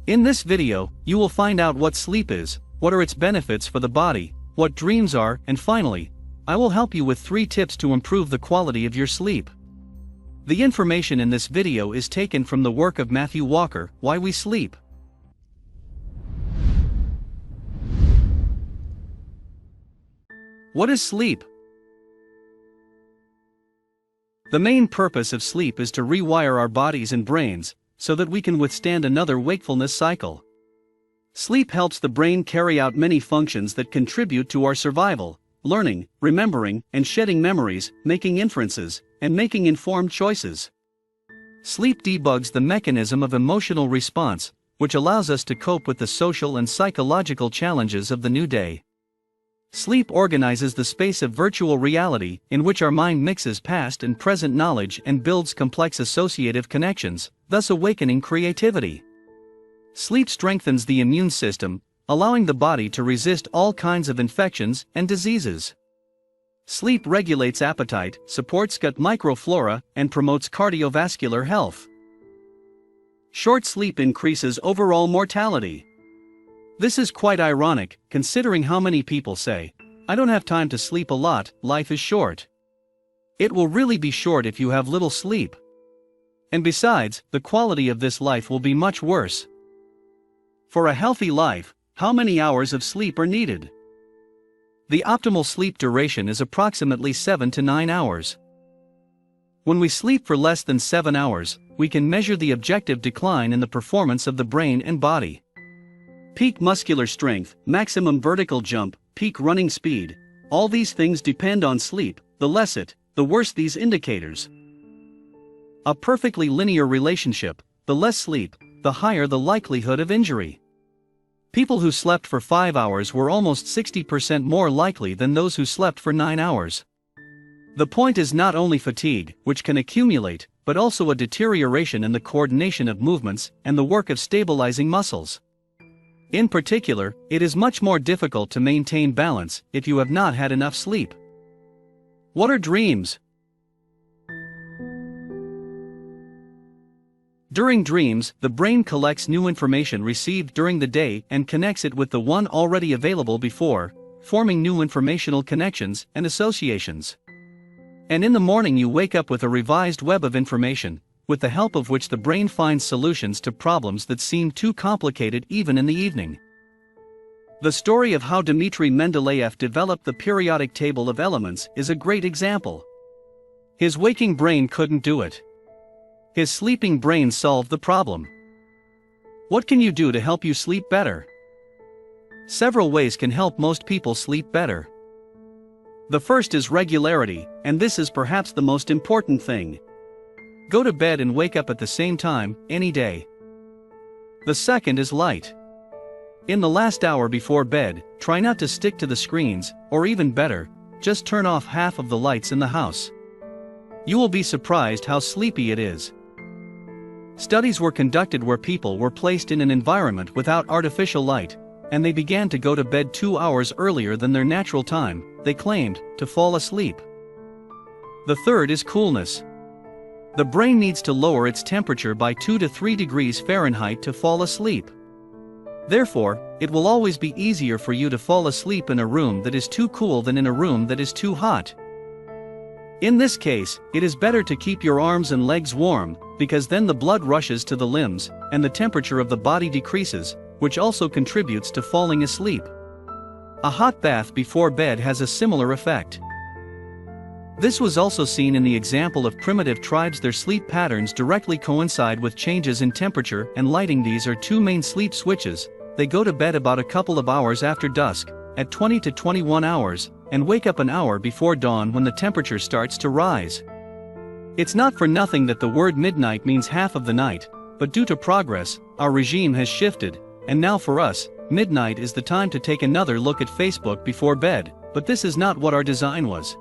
In this video, you will find out what sleep is, what are its benefits for the body, what dreams are, and finally, I will help you with 3 tips to improve the quality of your sleep. The information in this video is taken from the work of Matthew Walker, Why We Sleep. What is sleep? The main purpose of sleep is to rewire our bodies and brains, so that we can withstand another wakefulness cycle. Sleep helps the brain carry out many functions that contribute to our survival, learning, remembering, and shedding memories, making inferences, and making informed choices. Sleep debugs the mechanism of emotional response, which allows us to cope with the social and psychological challenges of the new day. Sleep organizes the space of virtual reality, in which our mind mixes past and present knowledge and builds complex associative connections, thus awakening creativity. Sleep strengthens the immune system, allowing the body to resist all kinds of infections and diseases. Sleep regulates appetite, supports gut microflora, and promotes cardiovascular health. Short sleep increases overall mortality. This is quite ironic, considering how many people say, "I don't have time to sleep a lot, life is short." It will really be short if you have little sleep. And besides, the quality of this life will be much worse. For a healthy life, how many hours of sleep are needed? The optimal sleep duration is approximately 7 to 9 hours. When we sleep for less than 7 hours, we can measure the objective decline in the performance of the brain and body. Peak muscular strength, maximum vertical jump, peak running speed, all these things depend on sleep. The less it, the worse these indicators. A perfectly linear relationship, the less sleep, the higher the likelihood of injury. People who slept for 5 hours were almost 60% more likely than those who slept for 9 hours. The point is not only fatigue, which can accumulate, but also a deterioration in the coordination of movements and the work of stabilizing muscles. In particular, it is much more difficult to maintain balance if you have not had enough sleep. What are dreams? During dreams, the brain collects new information received during the day and connects it with the one already available before, forming new informational connections and associations. And in the morning you wake up with a revised web of information, with the help of which the brain finds solutions to problems that seem too complicated even in the evening. The story of how Dmitri Mendeleev developed the periodic table of elements is a great example. His waking brain couldn't do it. His sleeping brain solved the problem. What can you do to help you sleep better? Several ways can help most people sleep better. The first is regularity, and this is perhaps the most important thing. Go to bed and wake up at the same time, any day. The second is light. In the last hour before bed, try not to stick to the screens, or even better, just turn off half of the lights in the house. You will be surprised how sleepy it is. Studies were conducted where people were placed in an environment without artificial light, and they began to go to bed 2 hours earlier than their natural time, they claimed, to fall asleep. The third is coolness. The brain needs to lower its temperature by 2 to 3 degrees Fahrenheit to fall asleep. Therefore, it will always be easier for you to fall asleep in a room that is too cool than in a room that is too hot. In this case, it is better to keep your arms and legs warm, because then the blood rushes to the limbs, and the temperature of the body decreases, which also contributes to falling asleep. A hot bath before bed has a similar effect. This was also seen in the example of primitive tribes. Their sleep patterns directly coincide with changes in temperature and lighting. These are 2 main sleep switches. They go to bed about a couple of hours after dusk, at 20 to 21 hours, and wake up an hour before dawn when the temperature starts to rise. It's not for nothing that the word midnight means half of the night, but due to progress, our regime has shifted, and now for us, midnight is the time to take another look at Facebook before bed, but this is not what our design was.